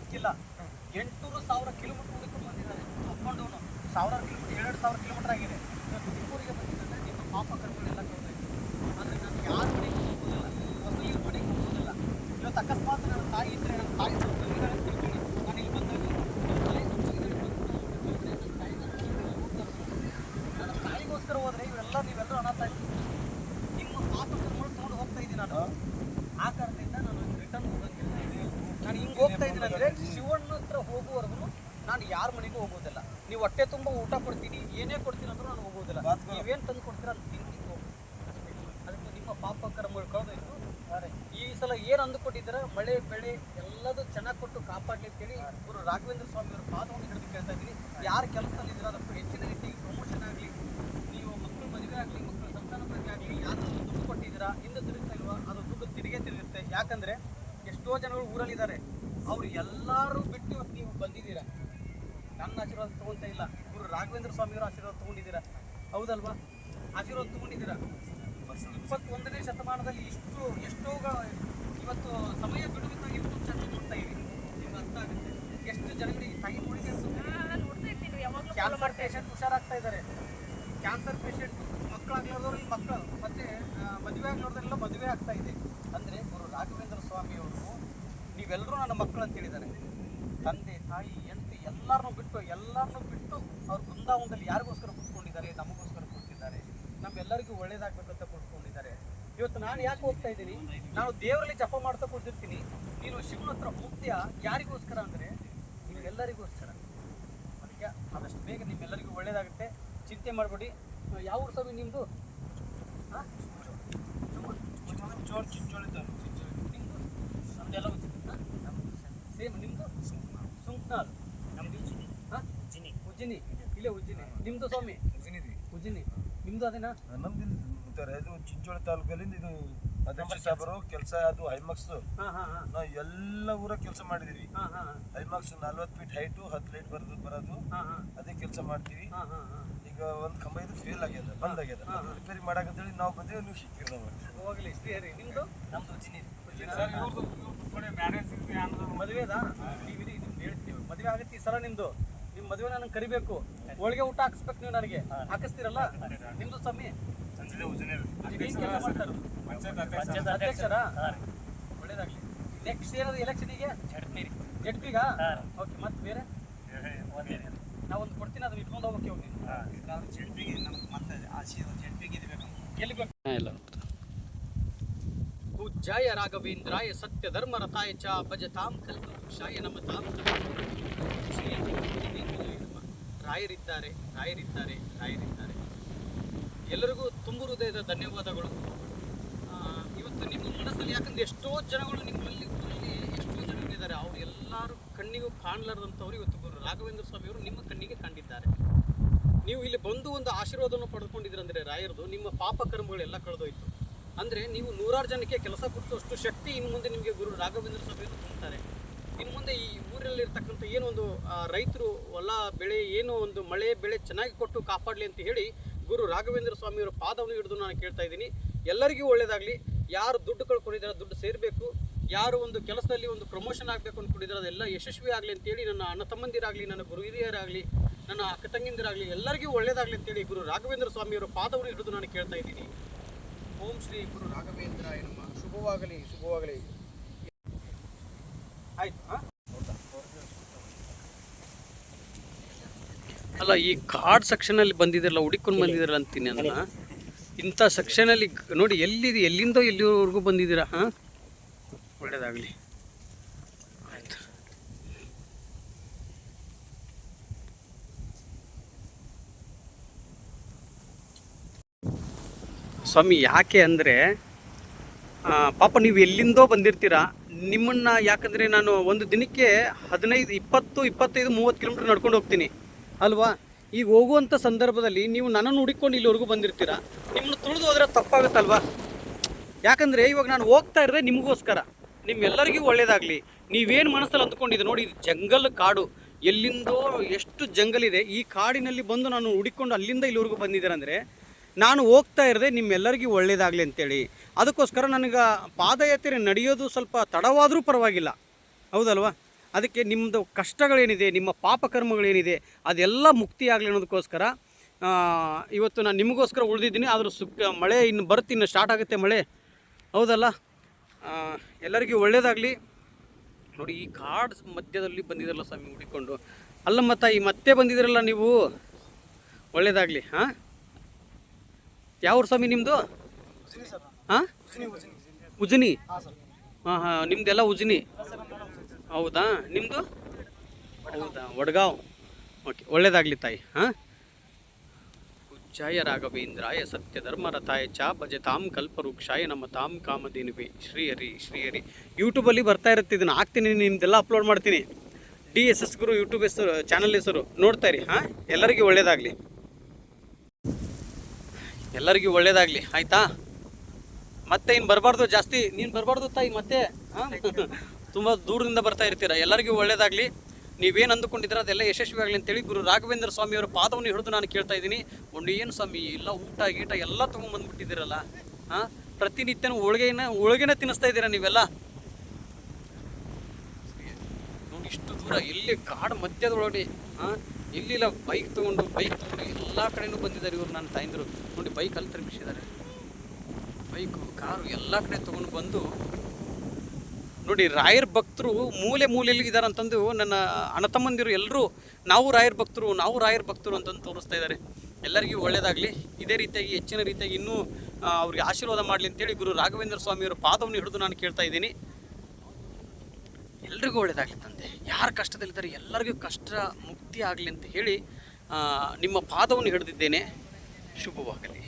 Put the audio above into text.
ಸಿಕ್ಕಿಲ್ಲ. 800,000 ಕಿಲೋಮೀಟರ್ ಹುಡುಕೊಂಡು ಬಂದಿದ್ದಾರೆ. ತಗೊಂಡು 1000 ಕಿಲೋಮೀಟರ್ 2,000 ಕಿಲೋಮೀಟರ್ ಆಗಿದೆ. ಇವತ್ತು ತುಮಕೂರಿಗೆ ಬಂದಿದ್ದರೆ ನಿಮ್ಮ ಪಾಪ ಕರ್ಗಳೆಲ್ಲ ಕೇಳ್ತಾಯಿತ್ತು. ಆದರೆ ನಾನು ಯಾರ ಮನೆಗೂ ಹೋಗೋದಿಲ್ಲ, ವಸೂಲಿ ಮನೆಗೆ ಹೋಗೋದಿಲ್ಲ. ಇವತ್ತು ಅಕಸ್ಮಾತ್ ನನ್ನ ತಾಯಿ ಇದ್ದರೆ ನನ್ನ ತಾಯಿ ಬಂದಿದ್ದಾರೆ ಅಂತ ತಿಳ್ಕೊಳ್ಳಿ. ನಾನು ಇಲ್ಲಿ ಬಂದಾಗ ನನ್ನ ತಾಯಿಗೋಸ್ಕರ ಹೋದರೆ ನೀವೆಲ್ಲರೂ ಅನಾಥ ಆಗ್ತೀವಿ. ನಿಮ್ಮ ಪಾಪ ಕರ್ಕೊಂಡು ತೊಗೊಂಡು ಹೋಗ್ತಾ ಇದ್ದೀನಿ ನಾನು. ಆ ಕಾರಣದಿಂದ ನಾನು ರಿಟರ್ನ್ ಹೋಗಂಗಿಲ್ಲ. ನಾನು ಹಿಂಗೆ ಹೋಗ್ತಾ ಇದ್ದೀನಿ ಅಂದರೆ ಶಿವಣ್ಣ ಹತ್ರ ಹೋಗುವವರೆಗೂ ನಾನು ಯಾರ ಮನೆಗೂ ಹೋಗೋದಿಲ್ಲ. ನೀವು ಹೊಟ್ಟೆ ತುಂಬ ಊಟ ಕೊಡ್ತೀನಿ, ಏನೇ ಕೊಡ್ತೀನಿ ಅಂದ್ರೂ ನಾನು ಹೋಗೋದಿಲ್ಲ. ನೀವೇನು ತಂದು ಕೊಡ್ತೀರ ಅದು ತಿಂತೀನಿ ಹೋಗ್ತೀನಿ. ಅದಕ್ಕೆ ನಿಮ್ಮ ಪಾಪ ಕರ್ಮಗಳು ಕಳೆದೋಯ್ತು. ಈ ಸಲ ಏನು ಅಂದುಕೊಟ್ಟಿದ್ದೀರ, ಮಳೆ ಬೆಳೆ ಎಲ್ಲದೂ ಚೆನ್ನಾಗಿ ಕೊಟ್ಟು ಕಾಪಾಡಲಿ ಅಂತೇಳಿ ಗುರು ರಾಘವೇಂದ್ರ ಸ್ವಾಮಿಯವರ ಪಾದವನ್ನು ಹಿಡಿದು ಕೇಳ್ತಾ ಇದ್ದೀನಿ. ಯಾರು ಕೆಲಸದಲ್ಲಿದ್ದೀರ ಅದಕ್ಕೂ ಹೆಚ್ಚಿನ ರೀತಿಯಾಗಿ ಪ್ರಮೋಷನ್ ಆಗಲಿ, ನೀವು ಮಕ್ಕಳು ಮದುವೆ ಆಗಲಿ, ಮಕ್ಕಳು ಸಂತಾನ ಬಗ್ಗೆ ಆಗಲಿ, ಯಾರು ದುಡ್ಡು ಕೊಟ್ಟಿದ್ದೀರಾ, ಹಿಂದೆ ತಿರುಗ್ತಾ ಇಲ್ವಾ, ಅದು ದುಡ್ಡು ತಿರುಗುತ್ತೆ. ಯಾಕಂದರೆ ಎಷ್ಟೋ ಜನಗಳು ಊರಲ್ಲಿದ್ದಾರೆ, ಅವ್ರು ಎಲ್ಲರೂ ಬಿಟ್ಟು ಇವತ್ತು ನೀವು ಬಂದಿದ್ದೀರಾ. ನನ್ನ ಆಶೀರ್ವಾದ ತೊಗೊಳ್ತಾ ಇಲ್ಲ, ಗುರು ರಾಘವೇಂದ್ರ ಸ್ವಾಮಿಯವರ ಆಶೀರ್ವಾದ ತೊಗೊಂಡಿದ್ದೀರಾ. ಹೌದಲ್ವಾ? ಆಶೀರ್ವಾದ ತೊಗೊಂಡಿದ್ದೀರಾ. 21ನೇ ಶತಮಾನದಲ್ಲಿ ಎಷ್ಟೋ ಇವತ್ತು ಸಮಯ ಬಿಡುವಿದ್ದಾಗ ಯೂಟ್ಯೂಬ್ ಚಾನಲ್ ನೋಡ್ತಾ ಇದ್ದೀವಿ. ನಿಮ್ಗೆ ಅರ್ಥ ಆಗುತ್ತೆ ಎಷ್ಟು ಜನಗಳಿಗೆ ಟೈಮ್ ಉಳಿದೆ. ಕ್ಯಾನ್ಸರ್ ಪೇಷಂಟ್ ಹುಷಾರಾಗ್ತಾ ಇದ್ದಾರೆ. ಕ್ಯಾನ್ಸರ್ ಪೇಷಂಟ್ ಮಕ್ಕಳಾಗ್ಲಾರ್ದವ್ರಿಗೆ ಮಕ್ಕಳು, ಮತ್ತು ಮದುವೆ ಆಗ್ಲಾರ್ದೆಲ್ಲ ಮದುವೆ ಆಗ್ತಾ ಇದೆ. ಅಂದರೆ ಗುರು ರಾಘವೇಂದ್ರ ಸ್ವಾಮಿಯವರು ನೀವೆಲ್ಲರೂ ನನ್ನ ಮಕ್ಕಳು ಅಂತ ಹೇಳಿದ್ದಾರೆ. ತಂದೆ ತಾಯಿ ಹೆಂಡತಿ ಎಲ್ಲರನ್ನೂ ಬಿಟ್ಟು ಅವ್ರು ಬೃಂದಾವನದಲ್ಲಿ ಯಾರಿಗೋಸ್ಕರ ಕೂತ್ಕೊಂಡಿದ್ದಾರೆ, ನಮಗೋಸ್ಕರ ಕೂತಿದ್ದಾರೆ, ನಮ್ಮೆಲ್ಲರಿಗೂ ಒಳ್ಳೇದಾಗಬೇಕಂತ ಕೂತ್ಕೊಂಡಿದ್ದಾರೆ. ಇವತ್ತು ನಾನು ಯಾಕೆ ಹೋಗ್ತಾ ಇದ್ದೀನಿ, ನಾನು ದೇವರಲ್ಲಿ ಜಪ ಮಾಡ್ತಾ ಕೂತಿರ್ತೀನಿ. ನೀನು ಶಿವನ ಹತ್ರ ಹೋಗ್ತೀಯಾ ಯಾರಿಗೋಸ್ಕರ ಅಂದರೆ ನಿಮಗೆಲ್ಲರಿಗೋಸ್ಕರ. ಅದಕ್ಕೆ ಆದಷ್ಟು ಬೇಗ ನಿಮ್ಮೆಲ್ಲರಿಗೂ ಒಳ್ಳೇದಾಗುತ್ತೆ, ಚಿಂತೆ ಮಾಡಬೇಡಿ. ಯಾವ ಊರು ಸ್ವಾಮಿ ನಿಮ್ಮದು? ಹಾಂ, ನಿಮ್ಮದು ನಮ್ಮದೆಲ್ಲ ಸೇಮ್. ನಿಮ್ಮದು ಸುಂಕ್ನಾಲ್, ಹಾಂ ಉಜ್ಜಿನಿ, ಇಲ್ಲೇ ಉಜ್ಜಿನಿ. ನಿಮ್ಮದು ಸ್ವಾಮಿ ಉಜ್ಜಿನಿ, ನಿಮ್ಮದು ಅದೇನಾ? ನಮ್ದು ಇದು ಚಿಂಚೋಳಿ ತಾಲೂಕಲ್ಲಿಂದ ಇದು ಅಧ್ಯಕ್ಷ ಸಾಬರು ಕೆಲಸ, ಅದು ಹೈಮಾಕ್ಸ್. ನಾವು ಎಲ್ಲ ಊರ ಕೆಲಸ ಮಾಡಿದೀವಿ. ಹೈಮಾಕ್ಸ್ 40 ಫೀಟ್ ಹೈಟು, 10 ಲೈಟ್ ಬರೋದು ಅದೇ ಕೆಲಸ ಮಾಡ್ತೀವಿ. ಈಗ ಒಂದು ಕಂಬ ಇದು ಫೇಲ್ ಆಗ್ಯದ, ಬಂದ್ ಆಗ್ಯದ, ರಿಪೇರಿ ಮಾಡಕಂತೇಳಿ ನಾವು ಬಂದೇವಿ. ನೀವು ಸಿಕ್ಕಿರಿ ನಾವು ಹೋಗಲಿ. ಶ್ರೀಹರಿ ನಿಮ್ಮದು? ನಮ್ದು ಉಜ್ಜಿನಿ. ಮದುವೆದಾ? ನೀವು ನಿಮ್ದು ಹೇಳ್ತೀವಿ, ಮದುವೆ ಆಗುತ್ತೆ ಈ ಸಲ. ನಿಮ್ಮದು ನಿಮ್ಮ ಮದುವೆ ನನಗೆ ಕರಿಬೇಕು, ಹೋಳಿಗೆ ಊಟ ಹಾಕಿಸ್ಬೇಕು. ನೀವು ನನಗೆ ಹಾಕಿಸ್ತೀರಲ್ಲ? ನಿಮ್ಮದು ಸ್ವಾಮಿ ಅಧ್ಯಕ್ಷರಾ? ಒಳ್ಳೇದಾಗಲಿ. ನೆಕ್ಸ್ಟ್ ಏನದು ಎಲೆಕ್ಷನಿಗೆ? ಜಡ್ಪಿಗಾ? ಓಕೆ. ಮತ್ತೆ ಬೇರೆ ನಾವೊಂದು ಕೊಡ್ತೀನಿ, ಅದನ್ನ ಇಟ್ಕೊಂಡು ಹೋಗ್ಬೇಕು. ಹೋಗಿ ಎಲ್ಲಿ ಪೂಜ್ಯಾಯ ರಾಘವೇಂದ್ರಾಯ ಸತ್ಯ ಧರ್ಮ ರಥಾಯ ಚ ಭಜತಾಂ ಕಲ್ಪವೃಕ್ಷಾಯ ನಮತಾಂ. ರಾಯರಿದ್ದಾರೆ. ಎಲ್ಲರಿಗೂ ತುಂಬ ಹೃದಯದ ಧನ್ಯವಾದಗಳು. ಇವತ್ತು ನಿಮ್ಮ ಮನಸ್ಸಲ್ಲಿ, ಯಾಕಂದರೆ ಎಷ್ಟೋ ಜನಗಳು ನಿಮ್ಮಲ್ಲಿ ಊರಲ್ಲಿ ಎಷ್ಟೋ ಜನಗಳಿದ್ದಾರೆ, ಅವರು ಎಲ್ಲರೂ ಕಣ್ಣಿಗೂ ಕಾಣಲಾರ್ದಂಥವ್ರು ಇವತ್ತು ಗುರು ರಾಘವೇಂದ್ರ ಸ್ವಾಮಿಯವರು ನಿಮ್ಮ ಕಣ್ಣಿಗೆ ಕಂಡಿದ್ದಾರೆ. ನೀವು ಇಲ್ಲಿ ಬಂದು ಒಂದು ಆಶೀರ್ವಾದವನ್ನು ಪಡೆದುಕೊಂಡಿದ್ದೀರಂದರೆ ರಾಯರದು, ನಿಮ್ಮ ಪಾಪ ಕರ್ಮಗಳೆಲ್ಲ ಕಳೆದೋಯ್ತು. ಅಂದರೆ ನೀವು 100 ಜನಕ್ಕೆ ಕೆಲಸ ಕೊಡಿಸುವಷ್ಟು ಶಕ್ತಿ ಇನ್ನು ಮುಂದೆ ನಿಮಗೆ ಗುರು ರಾಘವೇಂದ್ರ ಸ್ವಾಮಿಯವರು ತುಂಬ್ತಾರೆ. ಇನ್ನು ಮುಂದೆ ಈ ಊರಲ್ಲಿರ್ತಕ್ಕಂಥ ಏನೊಂದು ರೈತರು ಹೊಲ ಬೆಳೆ ಏನೋ ಒಂದು ಮಳೆ ಬೆಳೆ ಚೆನ್ನಾಗಿ ಕೊಟ್ಟು ಕಾಪಾಡಲಿ ಅಂತ ಹೇಳಿ ಗುರು ರಾಘವೇಂದ್ರ ಸ್ವಾಮಿಯವರ ಪಾದವನ್ನು ಹಿಡಿದು ನಾನು ಕೇಳ್ತಾ ಇದ್ದೀನಿ. ಎಲ್ಲರಿಗೂ ಒಳ್ಳೆಯದಾಗಲಿ. ಯಾರು ದುಡ್ಡು ಕಳ್ಕೊಂಡಿದ್ದಾರೆ ದುಡ್ಡು ಸೇರಬೇಕು, ಯಾರು ಒಂದು ಕೆಲಸದಲ್ಲಿ ಒಂದು ಪ್ರಮೋಷನ್ ಆಗಬೇಕು ಅಂದ್ಕೊಂಡಿದ್ದಾರೆ ಅದೆಲ್ಲ ಯಶಸ್ವಿ ಆಗಲಿ ಅಂತೇಳಿ, ನನ್ನ ಅಣ್ಣ ತಮ್ಮಂದಿರಾಗಲಿ, ನನ್ನ ಗುರು ಹಿರಿಯರಾಗಲಿ, ನನ್ನ ಅಕ್ಕ ತಂಗಿಂದಿರಾಗಲಿ ಎಲ್ಲರಿಗೂ ಒಳ್ಳೆಯದಾಗಲಿ ಅಂತೇಳಿ ಗುರು ರಾಘವೇಂದ್ರ ಸ್ವಾಮಿಯವರ ಪಾದವನ್ನು ಹಿಡಿದು ನಾನು ಕೇಳ್ತಾ ಇದ್ದೀನಿ. ಓಂ ಶ್ರೀ ಗುರು ರಾಘವೇಂದ್ರಾಯ ನಮಃ. ಶುಭವಾಗಲಿ. ಆಯ್ತು. ಅಲ್ಲ, ಈ ಕಾರ್ಡ್ ಸೆಕ್ಷನಲ್ಲಿ ಬಂದಿದ್ರಲ್ಲ, ಹುಡುಕೊಂಡು ಬಂದಿದ್ರಲ್ಲ ಅಂತೀನಿ ಅನ್ನ. ಇಂಥ ಸೆಕ್ಷನಲ್ಲಿ ನೋಡಿ, ಎಲ್ಲಿಂದ ಎಲ್ಲಿವರೆಗೂ ಬಂದಿದ್ದೀರಾ. ಹಾಂ, ಒಳ್ಳೆಯದಾಗಲಿ. ಆಯ್ತು ಸ್ವಾಮಿ. ಯಾಕೆ ಅಂದರೆ ಪಾಪ ನೀವು ಎಲ್ಲಿಂದೋ ಬಂದಿರ್ತೀರಾ. ನಿಮ್ಮನ್ನು ಯಾಕಂದರೆ ನಾನು ಒಂದು ದಿನಕ್ಕೆ 15, 20, 25, 30 ಕಿಲೋಮೀಟ್ರ್ ನಡ್ಕೊಂಡು ಹೋಗ್ತೀನಿ ಅಲ್ವಾ. ಈಗ ಹೋಗುವಂಥ ಸಂದರ್ಭದಲ್ಲಿ ನೀವು ನನ್ನನ್ನು ಹುಡುಕೊಂಡು ಇಲ್ಲಿವರೆಗೂ ಬಂದಿರ್ತೀರಾ. ನಿಮ್ಮನ್ನು ತುಳಿದು ಹೋದರೆ ತಪ್ಪಾಗುತ್ತಲ್ವಾ. ಯಾಕಂದರೆ ಇವಾಗ ನಾನು ಹೋಗ್ತಾ ಇರೋದೇ ನಿಮಗೋಸ್ಕರ, ನಿಮ್ಮೆಲ್ಲರಿಗೂ ಒಳ್ಳೆಯದಾಗಲಿ. ನೀವೇನು ಮನಸ್ಸಲ್ಲಿ ಅಂದ್ಕೊಂಡಿದ್ದೆ ನೋಡಿ, ಇದು ಜಂಗಲ್ ಕಾಡು, ಎಲ್ಲಿಂದೋ ಎಷ್ಟು ಜಂಗಲಿದೆ. ಈ ಕಾಡಿನಲ್ಲಿ ಬಂದು ನಾನು ಹುಡುಕೊಂಡು ಅಲ್ಲಿಂದ ಇಲ್ಲಿವರೆಗೂ ಬಂದಿದ್ದೀರಂದರೆ ನಾನು ಹೋಗ್ತಾ ಇರದೆ ನಿಮ್ಮೆಲ್ಲರಿಗೂ ಒಳ್ಳೆಯದಾಗಲಿ ಅಂತೇಳಿ. ಅದಕ್ಕೋಸ್ಕರ ನನಗೆ ಪಾದಯಾತ್ರೆ ನಡೆಯೋದು ಸ್ವಲ್ಪ ತಡವಾದರೂ ಪರವಾಗಿಲ್ಲ, ಹೌದಲ್ವಾ. ಅದಕ್ಕೆ ನಿಮ್ಮದು ಕಷ್ಟಗಳೇನಿದೆ, ನಿಮ್ಮ ಪಾಪಕರ್ಮಗಳೇನಿದೆ ಅದೆಲ್ಲ ಮುಕ್ತಿ ಆಗಲಿ ಅನ್ನೋದಕ್ಕೋಸ್ಕರ ಇವತ್ತು ನಾನು ನಿಮಗೋಸ್ಕರ ಉಳಿದಿದ್ದೀನಿ. ಆದರೂ ಮಳೆ ಇನ್ನು ಬರುತ್ತೆ, ಇನ್ನು ಸ್ಟಾರ್ಟ್ ಆಗುತ್ತೆ ಮಳೆ, ಹೌದಲ್ಲ. ಎಲ್ಲರಿಗೂ ಒಳ್ಳೆಯದಾಗಲಿ. ನೋಡಿ, ಈ ಕಾಡು ಮಧ್ಯದಲ್ಲಿ ಬಂದಿದ್ರಲ್ಲ ಸ್ವಾಮಿ ಹುಡಿಕೊಂಡು, ಅಲ್ಲಮ್ಮ ತಾಯಿ ಮತ್ತೆ ಬಂದಿದ್ರಲ್ಲ ನೀವು, ಒಳ್ಳೆಯದಾಗಲಿ. ಹಾಂ, ಯಾವ ಸ್ವಾಮಿ ನಿಮ್ಮದು? ಹಾಂ, ಉಜ್ನಿ. ಹಾಂ ಹಾಂ, ನಿಮ್ಮದೆಲ್ಲ ಉಜ್ನಿ, ಹೌದಾ? ನಿಮ್ಮದು ಹೌದಾ, ವಡ್ಗಾಂವ್. ಓಕೆ, ಒಳ್ಳೆಯದಾಗಲಿ ತಾಯಿ. ಹಾಂ, ಜಯ ರಾಘವೇಂದ್ರಾಯ ಸತ್ಯಧರ್ಮರಥಾಯ ಚ ಭಜತಾಂ ಕಲ್ಪವೃಕ್ಷಾಯ ನಮತಾಂ ಕಾಮಧೇನುವೆ. ಶ್ರೀಹರಿ ಶ್ರೀಹರಿ. ಯೂಟ್ಯೂಬಲ್ಲಿ ಬರ್ತಾ ಇರುತ್ತೆ, ಇದನ್ನು ಹಾಕ್ತೀನಿ, ನಿಮ್ಮದೆಲ್ಲ ಅಪ್ಲೋಡ್ ಮಾಡ್ತೀನಿ. DSS ಗುರು ಯೂಟ್ಯೂಬ್ ಹೆಸರು, ಚಾನಲ್ ಹೆಸರು ನೋಡ್ತಾ ಇರಿ. ಹಾಂ, ಎಲ್ಲರಿಗೂ ಒಳ್ಳೆಯದಾಗಲಿ, ಎಲ್ಲರಿಗೂ ಒಳ್ಳೆಯದಾಗಲಿ, ಆಯಿತಾ? ಮತ್ತೆ ಇನ್ನು ಬರಬಾರ್ದು ಜಾಸ್ತಿ, ನೀನು ಬರಬಾರ್ದು ತಾಯಿ ಮತ್ತೆ. ಹಾಂ, ತುಂಬ ದೂರದಿಂದ ಬರ್ತಾ ಇರ್ತೀರ. ಎಲ್ಲರಿಗೂ ಒಳ್ಳೆಯದಾಗಲಿ. ನೀವೇನು ಅಂದುಕೊಂಡಿದ್ರೆ ಅದೆಲ್ಲ ಯಶಸ್ವಿ ಆಗಲಿ ಅಂತೇಳಿ ಗುರು ರಾಘವೇಂದ್ರ ಸ್ವಾಮಿಯವರ ಪಾದವನ್ನು ಹಿಡಿದು ನಾನು ಕೇಳ್ತಾ ಇದ್ದೀನಿ. ಒಂದು ಏನು ಸ್ವಾಮಿ, ಎಲ್ಲ ಊಟ ಗೀಟ ಎಲ್ಲ ತೊಗೊಂಬಂದ್ಬಿಟ್ಟಿದ್ದೀರಲ್ಲ. ಹಾಂ, ಪ್ರತಿನಿತ್ಯನೂ ಹೋಳಿಗೆನ ತಿನ್ನಿಸ್ತಾ ಇದ್ದೀರಾ ನೀವೆಲ್ಲ. ನೋಡಿ, ಇಷ್ಟು ದೂರ ಇಲ್ಲಿ ಕಾಡು ಮಧ್ಯದೊಳಗಡೆ, ಹಾಂ, ಇಲ್ಲಿಲ್ಲ ಬೈಕ್ ತೊಗೊಂಡು ಎಲ್ಲ ಕಡೆಯೂ ಬಂದಿದ್ದಾರೆ ಇವರು. ನನ್ನ ತಾಯಿಂದರು ನೋಡಿ, ಬೈಕ್ ಅಲ್ಲಿ ತಿರುಗಿಸಿದ್ದಾರೆ, ಬೈಕು ಕಾರು ಎಲ್ಲ ಕಡೆ ತೊಗೊಂಡು ಬಂದು ನೋಡಿ. ರಾಯರ್ ಭಕ್ತರು ಮೂಲೆ ಮೂಲೆಯಲ್ಲಿ ಇದ್ದಾರೆ ಅಂತಂದು ನನ್ನ ಅಣ್ಣ ತಮ್ಮಂದಿರು ಎಲ್ಲರೂ ನಾವು ರಾಯರ್ ಭಕ್ತರು ಅಂತಂದು ತೋರಿಸ್ತಾ ಇದ್ದಾರೆ. ಎಲ್ಲರಿಗೂ ಒಳ್ಳೆಯದಾಗಲಿ. ಇದೇ ರೀತಿಯಾಗಿ ಹೆಚ್ಚಿನ ರೀತಿಯಾಗಿ ಇನ್ನೂ ಅವ್ರಿಗೆ ಆಶೀರ್ವಾದ ಮಾಡಲಿ ಅಂತೇಳಿ ಗುರು ರಾಘವೇಂದ್ರ ಸ್ವಾಮಿಯವರ ಪಾದವನ್ನು ಹಿಡಿದು ನಾನು ಕೇಳ್ತಾ ಇದ್ದೀನಿ. ಎಲ್ರಿಗೂ ಒಳ್ಳೆಯದಾಗಲಿ ತಂದೆ. ಯಾರು ಕಷ್ಟದಲ್ಲಿದ್ದಾರೆ ಎಲ್ಲರಿಗೂ ಕಷ್ಟ ಮುಕ್ತಿ ಆಗಲಿ ಅಂತ ಹೇಳಿ ನಿಮ್ಮ ಪಾದವನ್ನು ಹಿಡಿದಿದ್ದೇನೆ. ಶುಭವಾಗಲಿ.